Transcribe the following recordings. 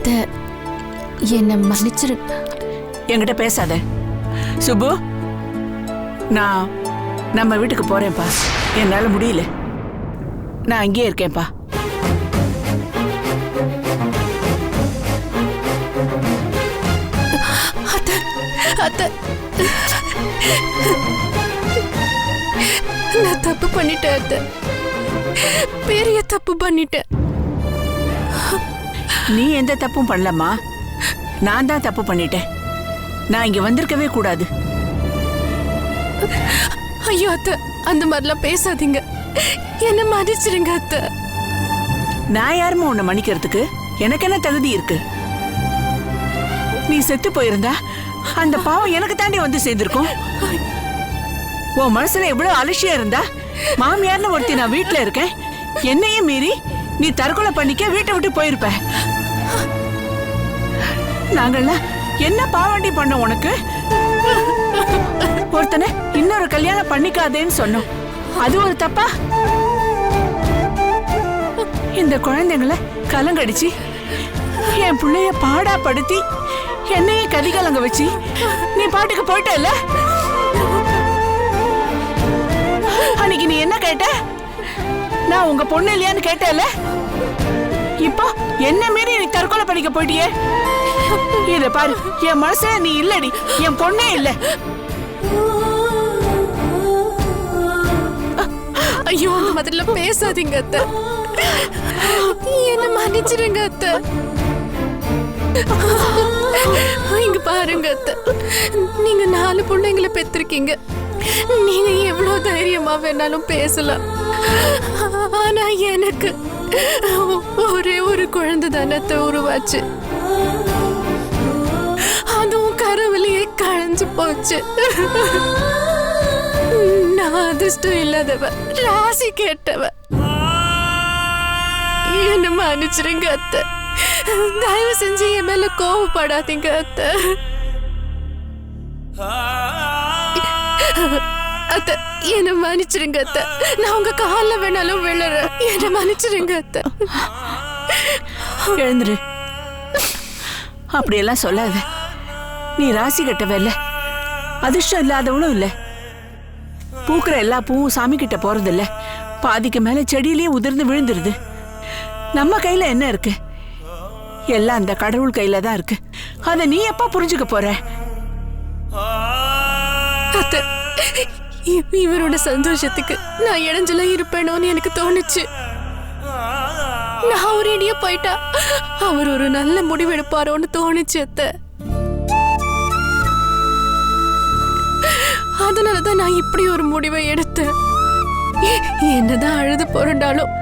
அத்தை என்ன மன்னிச்சிரு. என்கிட்ட பேசாத சுப்பு. நான் நம்ம வீட்டுக்கு போறேன்ப்பா. என்னால முடியல. நான் அங்கேயே இருக்கேன்ப்பா. அத்தை அத்தை நான் தப்பு பண்ணிட்டேன் அத்தை. பெரிய தப்பு பண்ணிட்டேன். நீ எந்த தப்பும் பண்ணலம்மா. நான் தான் தப்பு பண்ணிட்டேன். நான் இங்க வந்திருக்கவே கூடாது. ஐயோ அத்தை, அந்த மாதிரிலாம் பேசாதீங்க. என்ன மன்னிச்சிருங்க அத்தை. நான் யாருமா உன்னை மன்னிக்கிறதுக்கு? எனக்கு என்ன தகுதி இருக்கு? நீ செத்து போயிருந்தா அந்த பாவம் எனக்கு தாண்டி வந்து சேர்ந்திருக்கும். உன் மனசுல எவ்வளவு அலட்சியம் இருந்தா, மாமியார்னு ஒருத்தி நான் வீட்டுல இருக்கேன், என்னையும் மீறி நீ தற்கொலை பண்ணிக்க வீட்டை விட்டு போயிருப்ப. நாங்கள்லாம் என்ன பாவண்டி பண்ண உனக்கு? ஒருத்தனை இன்னொரு கல்யாணம் பண்ணிக்காதேன்னு சொன்னோம். அது ஒரு தப்பா? இந்த குழந்தைங்களை கலங்கடிச்சு என் பிள்ளைய பாடா படுத்தி என்னையே கதிகலங்க வச்சு நீ பாட்டுக்கு போயிட்டல. அன்னைக்கு நீ என்ன கேட்ட? நான் உங்க பொண்ணு இல்லையான்னு கேட்டல. இப்போ என்ன மீறி நீ தற்கொலை பண்ணிக்க போயிட்டியே. இத பாரு, என் மனசுல நீ இல்லடி, என் பொண்ணே இல்ல. ஐயோ, அந்த மாதிரில பேசாதீங்க அத்தை. என்ன மன்னிச்சிருங்க அத்தை. இங்க பாருங்க அத்தை, நீங்க 4 பிள்ளைங்களை பெற்றிருக்கீங்க. நீங்க எவ்வளவு தைரியமா வேணாலும் பேசலாம். ஆனா எனக்கு ஒரே ஒரு குழந்தை தானே உருவாச்சு. அதுவும் கருவிலேயே களைஞ்சு போச்சு. நான் அதிர்ஷ்டம் இல்லாதவ, ராசி கேட்டவ. என்ன மன்னிச்சிருங்க அத்தை. தயவு செஞ்சு என் மேல கோவப்படாதீங்க அத்தை. அத்தை என்ன மன்னிச்சிருங்க அத்தை. நான் உங்க கால்ல வேணாலும் விழுறேன். என்ன மன்னிச்சிருங்க அத்தை. எழுந்துரு. அப்படியெல்லாம் சொல்லாத. நீ ராசி கட்டவ இல்ல, அதிர்ஷ்டம் இல்லாதவளும் இல்ல. பூக்குற எல்லா பூவும் சாமி கிட்ட போறது இல்ல. பாதிக்கு மேல செடியிலேயே உதிர்ந்து விழுந்துருது. நம்ம கையில என்ன இருக்கு? எல்லாம் அந்த கடவுள் கையில தான் இருக்கு. அத நீ எப்ப புரிஞ்சுக்க போற? அத்தை, இவரோட சந்தோஷத்துக்கு நான் இடைஞ்சலா இருப்பேனோன்னு எனக்கு தோணுச்சு. நான் ஒரேடியா போயிட்டா அவர் ஒரு நல்ல முடிவு எடுப்பாரோன்னு தோணுச்சு அத்தை. அதனாலதான் நான் இப்படி ஒரு முடிவை எடுத்தேன். என்னதான் அழுது புரண்டாலும்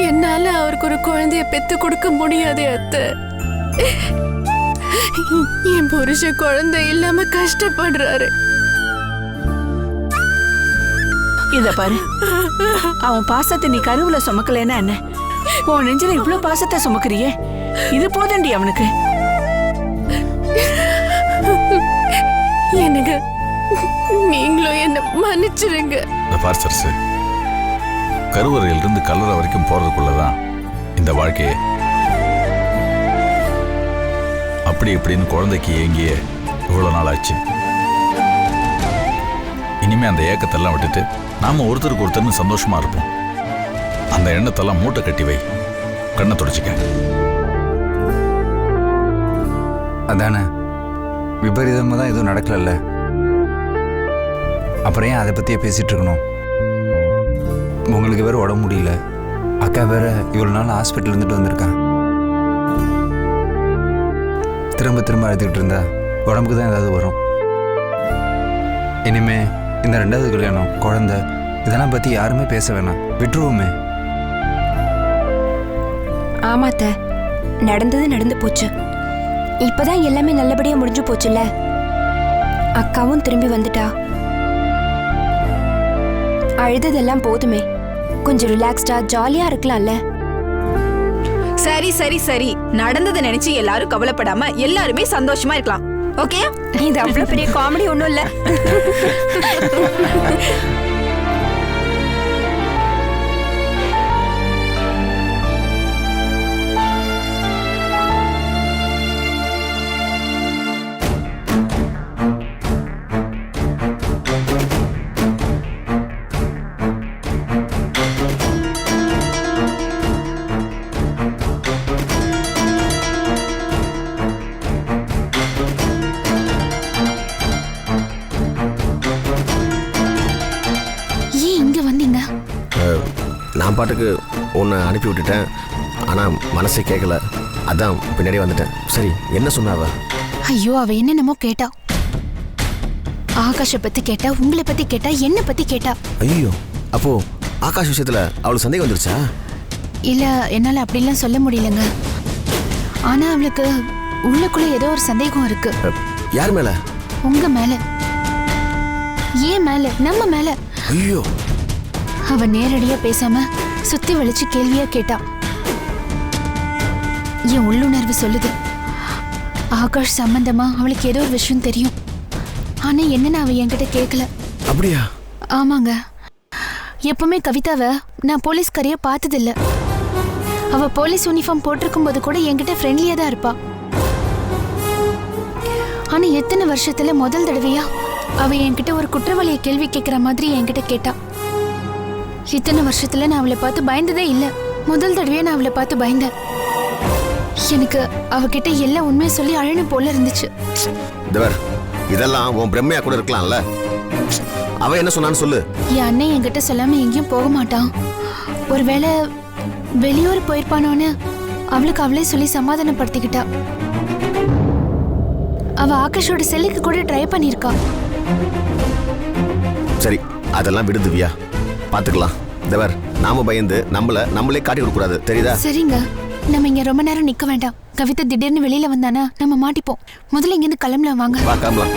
என்னால அவருக்கு ஒரு குழந்தைய பெத்து கொடுக்க முடியாது அத்தை. என் புருஷன் குழந்தை இல்லாம கஷ்டப்படுறாரு. இத பாரு, அவன் பாசத்தை நீ கருவுல சுமக்கலன்னா என்ன? உன் நெஞ்சில இவ்வளவு பாசத்தை சுமக்குறியே, இது போதண்டி அவனுக்கு. எனக்கு நீங்களும் என்ன மன்னிச்சிருங்க. கருவறையிலிருந்து கல்லறை வரைக்கும் போறதுக்குள்ளதான் இந்த வாழ்க்கையே. அப்படி இப்படின்னு குழந்தைக்கு ஏங்கிய இவ்வளவு நாள் ஆச்சு. இனிமே அந்த ஏக்கத்தெல்லாம் விட்டுட்டு நாம ஒருத்தருக்கு ஒருத்தர்னு சந்தோஷமா இருப்போம். அந்த எண்ணத்தெல்லாம் மூட்டை கட்டி வை. கண்ணை துடைச்சிக்க. அதானே, விபரீதமாக தான் எதுவும் நடக்கல. அப்புறம் ஏன் அதை பற்றியே பேசிகிட்டு இருக்கணும்? உங்களுக்கு வேறு உடம்பு முடியல. அக்கா வேற இவ்வளோ நாள் ஹாஸ்பிட்டல் இருந்துட்டு வந்திருக்கான். திரும்ப திரும்ப அழுதுகிட்டு இருந்தா உடம்புக்கு தான் ஏதாவது வரும். இனிமே இந்த 2வது கல்யாணம், குழந்தை, இதெல்லாம் பற்றி யாருமே பேச வேணாம், விட்டுருவோமே. ஆமாத்த, நடந்தது நடந்து போச்சு. இப்பதான் எல்லாமே நல்லபடியா முடிஞ்சு போச்சுல்ல. அக்காவும் திரும்பி வந்துட்டா. அழுததெல்லாம் போதுமே, கொஞ்சம் ரிலாக்ஸ்டா ஜாலியா இருக்கலாம்ல. சரி சரி சரி, நடந்ததை நினைச்சு எல்லாரும் கவலைப்படாம எல்லாருமே சந்தோஷமா இருக்கலாம். ஓகே, இது அவ்வளவு பெரிய காமெடி ஒண்ணும் இல்ல. நான் பாட்டுக்கு உன்னை அனுப்பி விட்டுட்டேன். ஆனால் மனசே கேட்கல, அதான் பின்னாடி வந்துட்டேன். சரி, என்ன சொன்னாவ? ஐயோ, அவ என்னென்னமோ கேட்டா. ஆகாஷ பத்தி கேட்டா, உங்களை பத்தி கேட்டா, என்ன பத்தி கேட்டா. ஐயோ, அப்போ ஆகாஷ் விஷயத்துல அவளுக்கு சந்தேகம் வந்துருச்சா? இல்ல, என்னால அப்படிலாம் சொல்ல முடியலங்க. ஆனா அவளுக்கு உள்ளுக்குள்ள ஏதோ ஒரு சந்தேகம் இருக்கு. யார் மேல? உங்க மேல. ஏன் மேல? நம்ம மேல. ஐயோ. அவ நேரடியா பேசாம சுத்தி வளைச்சு கேள்வியா கேட்டா. என் உள்ளுணர்வு சொல்லுது, ஆகாஷ் சம்பந்தமா அவளுக்கு ஏதோ ஒரு விஷயம் தெரியும். ஆனா என்னன்னு அவ என்கிட்ட கேட்கல. அப்படியா? ஆமாங்க. எப்பவுமே கவிதாவை நான் போலீஸ்காரிய பார்த்ததில்ல. அவ போலீஸ் யூனிஃபார்ம் போட்டிருக்கும் போது கூட என்கிட்ட ஃப்ரெண்ட்லியா தான் இருப்பா. ஆனா எத்தனை வருஷத்துல முதல் தடவையா அவ என்கிட்ட ஒரு குற்றவாளியை கேள்வி கேட்கிற மாதிரி என்கிட்ட கேட்டா. இத்தனை வருஷத்துல நான் அவளை பார்த்து பயந்ததே இல்ல. முதல் தடவையா நான் அவளை பார்த்து பயந்தேன். எனக்கு அவகிட்ட எல்லா உண்மையை சொல்லி அழணும் போல இருந்துச்சு. இதெல்லாம் உன் பிரம்மையா கூட இருக்கலாம்ல. அவ என்ன சொன்னான்னு சொல்லு. என் அண்ணன் என்கிட்ட சொல்லாம எங்கேயும் போக மாட்டான். ஒருவேளை வெளியூர் போயிருப்பானோன்னு அவளுக்கு அவளே சொல்லி சமாதானப்படுத்திக்கிட்டா. அவ ஆகாஷோட செல்லுக்கு கூட ட்ரை பண்ணிருக்கா. சரி, அதெல்லாம் விடு திவ்யா, பாத்துக்கலாம். தேவர், நாம பயந்து நம்மளே காட்டி கொடுக்க கூடாது, தெரியுதா? சரிங்க, நம்ம இங்க ரொம்ப நேரம் நிக்க வேண்டாம். கவிதா திடீர்னு வெளியில வந்தானா நம்ம மாட்டிப்போம். முதல்ல இங்க இருந்து கிளம்பலாம், வாங்க. வா, கிளம்பலாம்.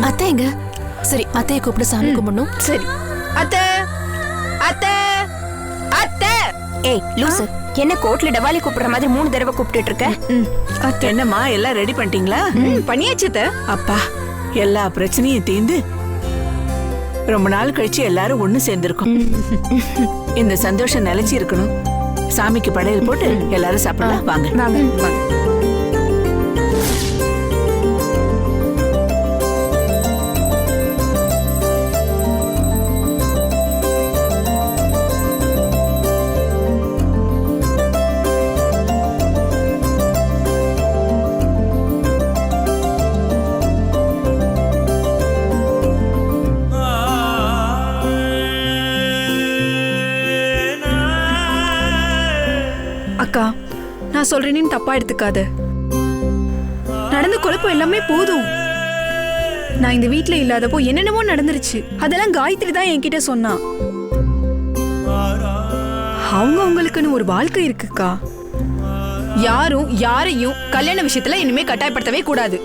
அத்தைங்க, சரி அத்தையை கூப்பிட்டு சாமி கும்பிடணும். சரி. அத்தை, அத்தை, அத்தை. ஏய் லூசு, என்ன கோர்ட்ல டவாலி கூப்பிடுற மாதிரி 3 தடவை கூப்பிட்டுட்டு இருக்க? என்னம்மா, எல்லாம் ரெடி பண்ணிட்டீங்களா? பண்ணியாச்சு அத்தை. அப்பா, எல்லா பிரச்சனையும் தீர்ந்து ரொம்ப நாள் கழிச்சு எல்லாரும் ஒண்ணு சேர்ந்திருக்கோம். இந்த சந்தோஷம் நிலைச்சு இருக்கணும். சாமிக்கு படையல் போட்டு எல்லாரும் சாப்பிடலாம், வாங்க. வாங்க. அக்கா, நான் சொல்றேன்னு தப்பா எடுத்துக்காத. நடந்த குழப்பம் எல்லாமே போதும். நான் இந்த வீட்ல இல்லாதப்போ என்னென்னமோ நடந்துருச்சு. அதெல்லாம் காயத்ரி தான் என்கிட்ட சொன்னா. அவங்களுக்குன்னு ஒரு வாழ்க்கை இருக்குக்கா. யாரும் யாரையும் கல்யாண விஷயத்துல இனிமே கட்டாயப்படுத்தவே கூடாது.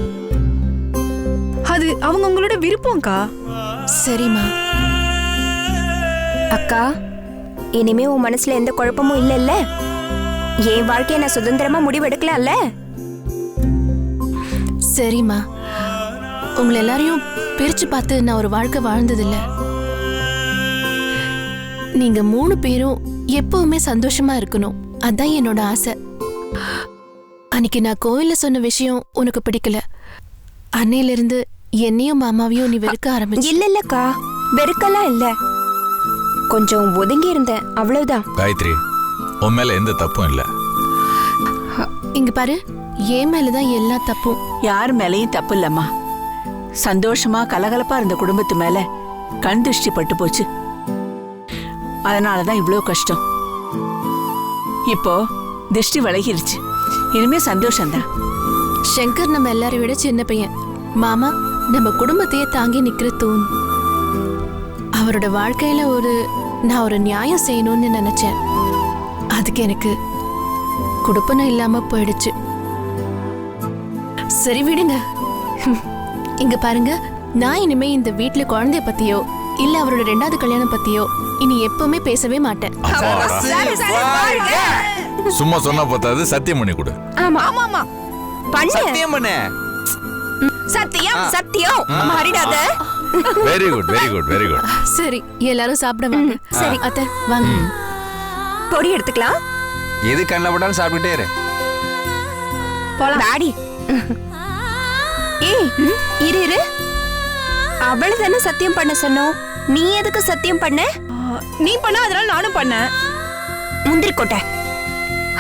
அது அவங்களோட விருப்பம்க்கா. சரிம்மா. அக்கா, இனிமே உன் மனசுல எந்த குழப்பமும் இல்லல்ல? என் வாழ்க்கைய நான் சுதந்திரமா முடிவெடுக்கலாம்ல? சரிம்மா, உங்களை எல்லாரையும் பிரிச்சு பார்த்து நான் ஒரு வாழ்க்கை வாழ்ந்ததில்ல. நீங்க 3 பேரும் எப்பவுமே சந்தோஷமா இருக்கணும், அதான் என்னோட ஆசை. அன்னைக்கு நான் கோயில்ல சொன்ன விஷயம் உனக்கு பிடிக்கல. அன்னையில இருந்து என்னையும் மாமாவையும் நீ வெறுக்க ஆரம்பிச்சு. இல்லக்கா, வெறுக்கலாம் இல்ல, கொஞ்சம் ஒதுங்கி இருந்தேன், அவ்வளவுதான். காயத்ரி, உன் மேல எந்த தப்பும் இல்ல. இங்க பாரு, என் மேலதான் எல்லா தப்பும். யார் மேலையும் தப்பு இல்லம்மா. சந்தோஷமா கலகலப்பா இருந்த குடும்பத்து மேல கண் திருஷ்டி பட்டு போச்சு. அதனாலதான் இவ்ளோ கஷ்டம். இப்போ திருஷ்டி விலகிருச்சு, இனிமே சந்தோஷம்தான். சங்கர் நம்ம எல்லாரையும் விட சின்ன பையன். மாமா நம்ம குடும்பத்தையே தாங்கி நிக்கிற தூண். அவரோட வாழ்க்கையில ஒரு நான் ஒரு நியாயம் செய்யணும்னு நினைச்சேன். அதுக்கு எனக்கு குடுப்பனம் இல்லாம போயிடுச்சு. சரி விடுங்க. இங்க பாருங்க, நான் இனிமே இந்த வீட்ல குழந்தைய பத்தியோ இல்ல அவரோட 2வது கல்யாணம் பத்தியோ இனி எப்பவுமே பேசவே மாட்டேன். சும்மா சொன்னா பார்த்தாது, சத்தியம் பண்ணி கொடு. ஆமா ஆமா ஆமா பண்ணு. சத்தியம் பண்ணு. சத்தியம் சத்தியம் மாறிடாத. Very good very good very good. சரி, எல்லாரும் சாப்பிட வாங்க. சரி அத்தை வாங்க. பொடி எடுத்துக்கலாம். எது கண்ணில் போட்டாலும் சாப்பிட்டுட்டே இரு. டாடி ஏய் இரு இரு. அவளு தானே சத்தியம் பண்ண சொன்னோம், நீ எதுக்கு சத்தியம் பண்ண? நீ பண்ண, அதனால நானும் பண்ணேன். முந்திரி கொட்டை,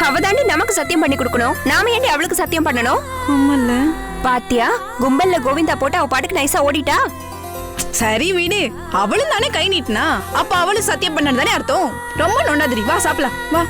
அவ தாண்டி நமக்கு சத்தியம் பண்ணி கொடுக்கணும். நாம ஏண்டி அவளுக்கு சத்தியம் பண்ணணும்? ஆமால்ல. பாத்தியா, கும்பல்ல கோவிந்தா போட்டு அவ பாட்டுக்கு நைஸா ஓடிட்டா. சரி வீடு, அவளும் தானே கை நீட்டினா, அப்ப அவளும் சத்தியம் பண்ணது தானே அர்த்தம். ரொம்ப நொண்டாதிரி. வா சாப்பிடலாம் வா.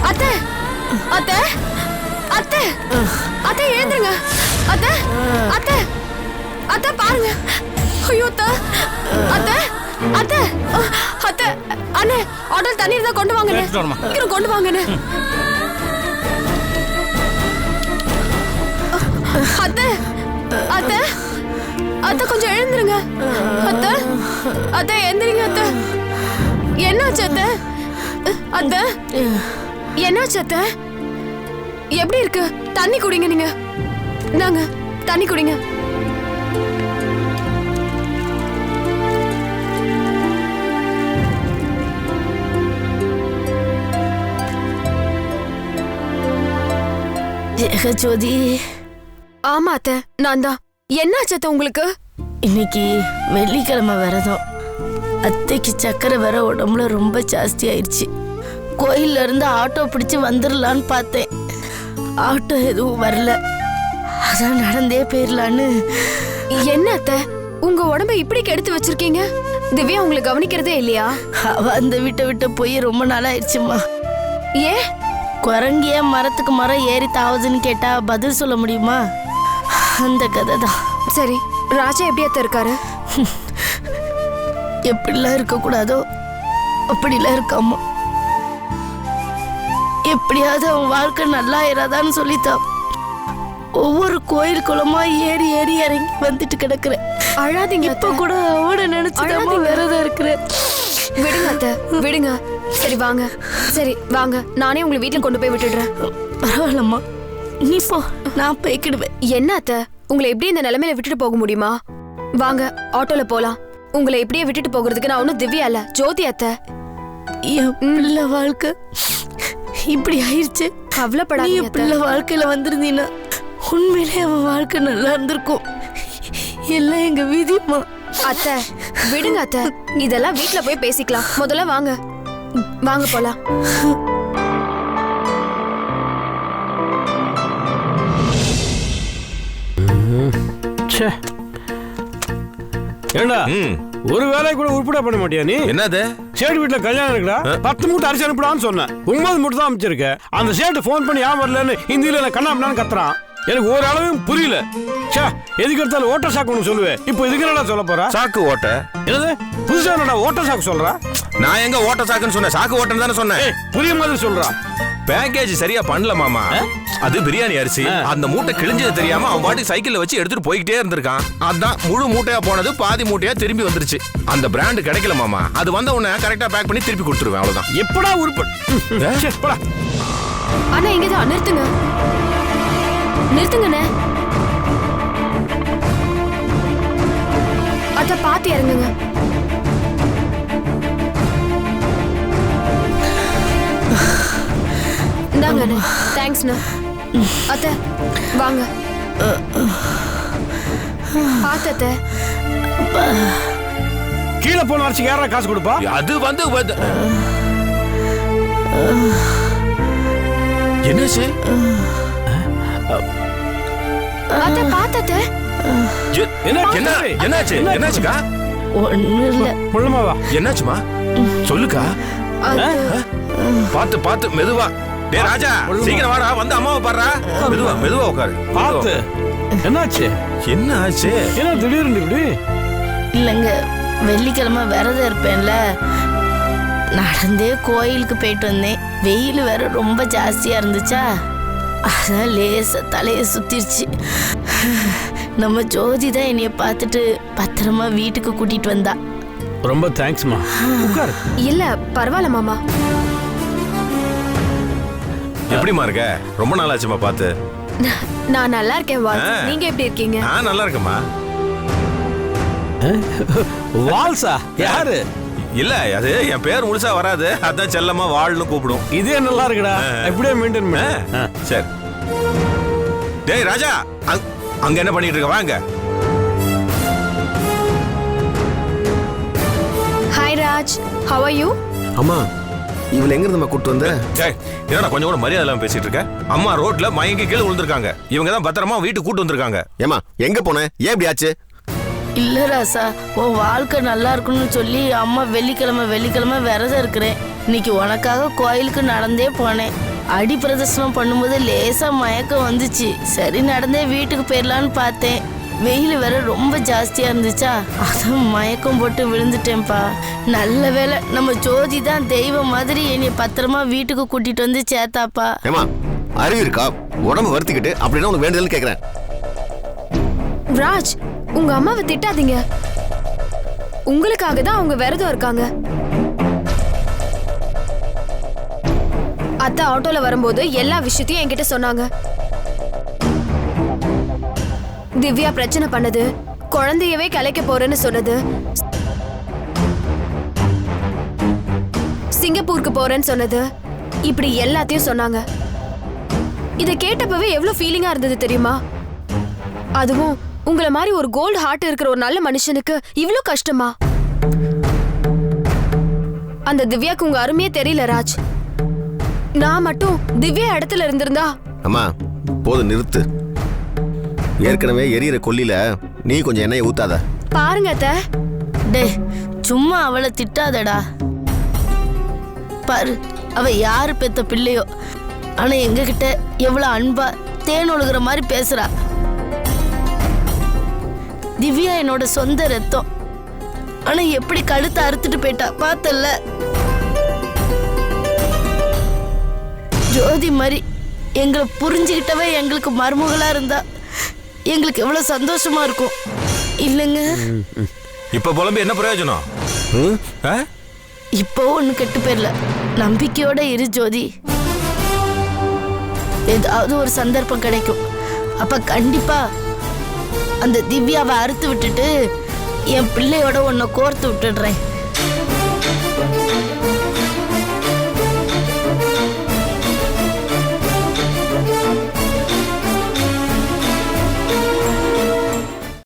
அத்தை அத்தை அத்தை அத்தை எழுந்துருங்க. அத்தை அத்தை அத்தை பாருங்க. ஐயோ அத்தை அத்தை அத்தை அத்தை அண்ணே, ஆட்டோல தண்ணி இருந்தா கொண்டு வாங்கண்ணே. சீக்கிரம் கொண்டு வாங்கண்ணே. அத்தை அத்தை அத்தை கொஞ்சம் எழுந்துருங்க. அத்தை அத்தை எந்திரிங்க. அத்தை என்னாச்சு அத்தை? அத்தை என்னாச்சு அத்தை? எப்படி இருக்கு? தண்ணி குடிங்க. நீங்க நாங்க தண்ணி குடிங்க. ஜெகஜோதி. ஆமா அத்தை, நான் தான். என்னாச்சு அத்தை உங்களுக்கு? இன்னைக்கு வெள்ளிக்கிழமை விரதம். அத்தைக்கு சக்கரை வேற உடம்புல ரொம்ப ஜாஸ்தி ஆயிடுச்சு. கோயில்ல இருந்து ஆட்டோ பிடிச்சு வந்துடலான்னு பார்த்தேன். ஆட்டோ எதுவும் வரல. அதான் நடந்தே போயிடலான்னு. என்ன அத்தை, உங்க உடம்ப இப்படி கெடுத்து வச்சிருக்கீங்க? திவ்யா உங்களை கவனிக்கிறதே இல்லையா? அவ அந்த வீட்டை விட்டு போய் ரொம்ப நாள் ஆயிடுச்சுமா. ஏன்? குரங்கிய மரத்துக்கு மரம் ஏறி தாவுதுன்னு கேட்டா பதில் சொல்ல முடியுமா? அந்த கதை தான். சரி, ராஜா எப்படி அத்தை இருக்காரு? எப்படிலாம் இருக்கக்கூடாதோ அப்படிலாம் இருக்காமா. எப்படியாவது அவன் வாழ்க்கை நல்லா இராதான்னு சொல்லித்தான் ஒவ்வொரு கோயில் குளமா ஏறி ஏறி இறங்கி வந்துட்டு கிடக்குறேன். அழாதீங்க. இப்ப கூட அவனை நினைச்சுதாமா விரதம் இருக்கிறேன். விடுங்க அத்தை, விடுங்க. சரி வாங்க, சரி வாங்க, நானே உங்களை வீட்டுல கொண்டு போய் விட்டுடுறேன். பரவாயில்லம்மா, நீ போ, நான் போய்க்கிடுவேன். என்ன அத்தை, உங்களை எப்படி இந்த நிலைமையில விட்டுட்டு போக முடியுமா? வாங்க ஆட்டோல போலாம். உங்களை எப்படியே விட்டுட்டு போகிறதுக்கு நான் ஒன்னும் திவ்யா இல்ல, ஜோதி அத்தை. என் பிள்ளை வாழ்க்கை இப்படி ஆயிடுச்சு. கவலைப்படாதீங்க என் பிள்ளை வாழ்க்கையில வந்திருந்தீன்னா உண்மையிலே அவன் வாழ்க்கை நல்லா இருந்திருக்கும். எல்லாம் எங்க விதிமா. அத்தை விடுங்க அத்தை, இதெல்லாம் வீட்டுல போய் பேசிக்கலாம். முதல்ல வாங்க, வாங்க போலாம். ஏண்டா ஒரு வேலையை கூட உருப்படா பண்ண மாட்டியா நீ? என்னது சேட்டு வீட்டுல கல்யாணம் இருக்குடா, 10 மூட்டை அரிசி அனுப்பிடான்னு சொன்னேன், 9 மூட்டை தான் அமைச்சிருக்க. அந்த சேட்டு போன் பண்ணி ஏன் வரலன்னு ஹிந்தியில என்ன கண்ணாமண்ணான்னு கத்துறான். எனக்கு ஒரு அளவும் புரியல. எதுக்கு எடுத்தாலும் ஓட்ட சாக்கு ஒன்று சொல்லுவேன், இப்போ இதுக்கு என்னடா சொல்ல போறா? சாக்கு ஓட்ட என்னது புதுசா என்னடா ஓட்ட சாக்கு சொல்றா? நான் எங்க ஓட்ட சாக்குன்னு சொன்னேன், சாக்கு ஓட்டன்னு தானே சொன்னேன். புரிய மாதிரி சொல்றா. பேக்கேஜ் சரியா பண்ணல மாமா. அது பிரியாணி அரிசி, அந்த மூட்டை கிழிஞ்சது தெரியாம அவன் பாட்டி சைக்கிள்ல வச்சு எடுத்துட்டு போய்கிட்டே இருந்திருக்கான். அதான் முழு மூட்டையா போனது பாதி மூட்டையா திரும்பி வந்துருச்சு. அந்த பிராண்ட் கிடைக்கல மாமா. அது வந்த உடனே கரெக்டா பேக் பண்ணி திருப்பி கொடுத்துருவேன், அவ்வளவுதான். எப்படா உருப்பட? ஆனா இங்கதான் நிறுத்துங்க, நிறுத்துங்கண்ணே. அத பாத்து இறங்குங்க. இந்தாங்கண்ணே, தேங்க்ஸ்ண்ணா. அத்த வாங்க. பாத்தத்த கீழே போன அரிசி யாரா காசு கொடுப்பா? அது வந்து என்னாச்சு? அத்த பாத்தத்த என்னாச்சு? என்னாச்சுக்கா? ஒன்றும் இல்லை. புள்ளமாவா என்னாச்சுமா? சொல்லுக்கா. பாத்து பாத்து மெதுவா. டேய் ராஜா, சீக்கிரம் வாடா, வந்து அம்மாவை பாடுறா. மெதுவா மெதுவா உட்காரு. பாத்து. என்னாச்சு? என்ன ஆச்சு? என்ன திடீர்னு இப்படி? இல்லைங்க, வெள்ளிக்கிழமை விரதம் இருப்பேன்ல, நடந்தே கோயிலுக்கு போயிட்டு வந்தேன். வெயில் வேற ரொம்ப ஜாஸ்தியா இருந்துச்சா, அதான் லேசா தலையை சுத்திருச்சு. நம்ம ஜோதி தான் என்னைய பார்த்துட்டு பத்திரமா வீட்டுக்கு கூட்டிட்டு வந்தா. ரொம்ப தேங்க்ஸ்மா. உட்காரு. இல்ல பரவாயில்ல மாமா. எப்படிமா இருக்க? ரொம்ப நாள் ஆச்சுமா பார்த்து. நான் நல்லா இருக்கேன் வால். நீங்க எப்படி இருக்கீங்க? நான் நல்லா இருக்கேம்மா. வால்ஸா? யாரு? இல்ல, அது என் பேர் முழுசா வராது, அதான் செல்லமா வாள்னு கூப்பிடும். இதே நல்லா இருக்குடா, எப்படியே மெயின்டைன் பண்ண. சரி. டேய் ராஜா, அங்க என்ன பண்ணிட்டு இருக்க? வாங்க. Hi Raj, how are you? அம்மா, இவள எங்க இருந்து கூட்டி வந்த? டேய், என்னடா கொஞ்சம் கூட மரியாதை இல்லாம பேசிட்டு இருக்க? அம்மா ரோட்ல மயங்கி கீழே விழுந்திருக்காங்க. இவங்க தான் பத்திரமா வீட்டுக்கு கூட்டி வந்திருக்காங்க. ஏமா, எங்க போன? ஏன் இப்படி ஆச்சு? இல்ல ராசா, உன் வாழ்க்கை நல்லா இருக்கணும்னு சொல்லி அம்மா வெள்ளிக்கிழமை விரதம் இருக்கிறேன். இன்னைக்கு உனக்காக கோயிலுக்கு நடந்தே போனேன். அடி பிரதர்சனம் பண்ணும்போது லேசா மயக்கம் வந்துச்சு. சரி, நடந்தே வீட்டுக்கு போயிடலான்னு பார்த்தேன். வெயில் வேற ரொம்ப ஜாஸ்தியா இருந்துச்சா, அதான் மயக்கம் போட்டு விழுந்துட்டேன்ப்பா. நல்ல வேளை நம்ம ஜோதி தான் தெய்வம் மாதிரி என்னை பத்திரமா வீட்டுக்கு கூட்டிட்டு வந்து சேர்த்தாப்பா. ஏமா, அறிவு இருக்கா? உடம்பு வருத்திக்கிட்டு அப்படின்னா உனக்கு வேண்டுதல் கேட்கிறேன். ராஜ், உங்க அம்மாவை திட்டாதீங்க. உங்களுக்காக தான் அவங்க விரதம் இருக்காங்க. அத்தை ஆட்டோல வரும்போது எல்லா விஷயத்தையும் என்கிட்ட சொன்னாங்க. திவ்யா பிரச்சனை பண்ணது, குழந்தையவே கலைக்க போறேன்னு சொன்னது, சிங்கப்பூருக்கு போறேன்னு சொன்னது, இப்படி எல்லாத்தையும் சொன்னாங்க. இதை கேட்டப்பவே எவ்வளவு ஃபீலிங்கா இருந்தது தெரியுமா? அதுவும் உங்களை மாதிரி ஒரு கோல்டு ஹார்ட் இருக்கிற ஒரு நல்ல மனுஷனுக்கு இவ்வளவு கஷ்டமா? அந்த திவ்யாக்கு உங்க அருமையே தெரியல ராஜ். நான் மட்டும் திவ்யா இடத்துல இருந்திருந்தா. அம்மா போது, நிறுத்து. ஏற்கனவே எரியற கொல்லில நீ கொஞ்சம் எண்ணெயை ஊத்தாத. பாருங்க அத்தை. டே, சும்மா அவளை திட்டாதடா. பாரு, அவ யாரு பெத்த பிள்ளையோ, ஆனா எங்க கிட்ட எவ்வளவு அன்பா தேன் ஒழுகுற மாதிரி பேசுறா. திவ்யா என்னோட சொந்த ரத்தம், ஆனா எப்படி கழுத்தை அறுத்துட்டு போயிட்டா பார்த்தல்ல. ஜோதி மாதிரி எங்களை புரிஞ்சுக்கிட்டவே எங்களுக்கு மருமகளா இருந்தா எங்களுக்கு எவ்வளவு சந்தோஷமா இருக்கும் இல்லைங்க? இப்ப புலம்பு என்ன பிரயோஜனம்? இப்போ ஒண்ணு கெட்டு போயிடல. நம்பிக்கையோட இரு ஜோதி. ஏதாவது ஒரு சந்தர்ப்பம் கிடைக்கும், அப்ப கண்டிப்பா அந்த திவ்யாவை அறுத்து விட்டுட்டு என் பிள்ளையோட உன்னை கோர்த்து விட்டுடுறேன்.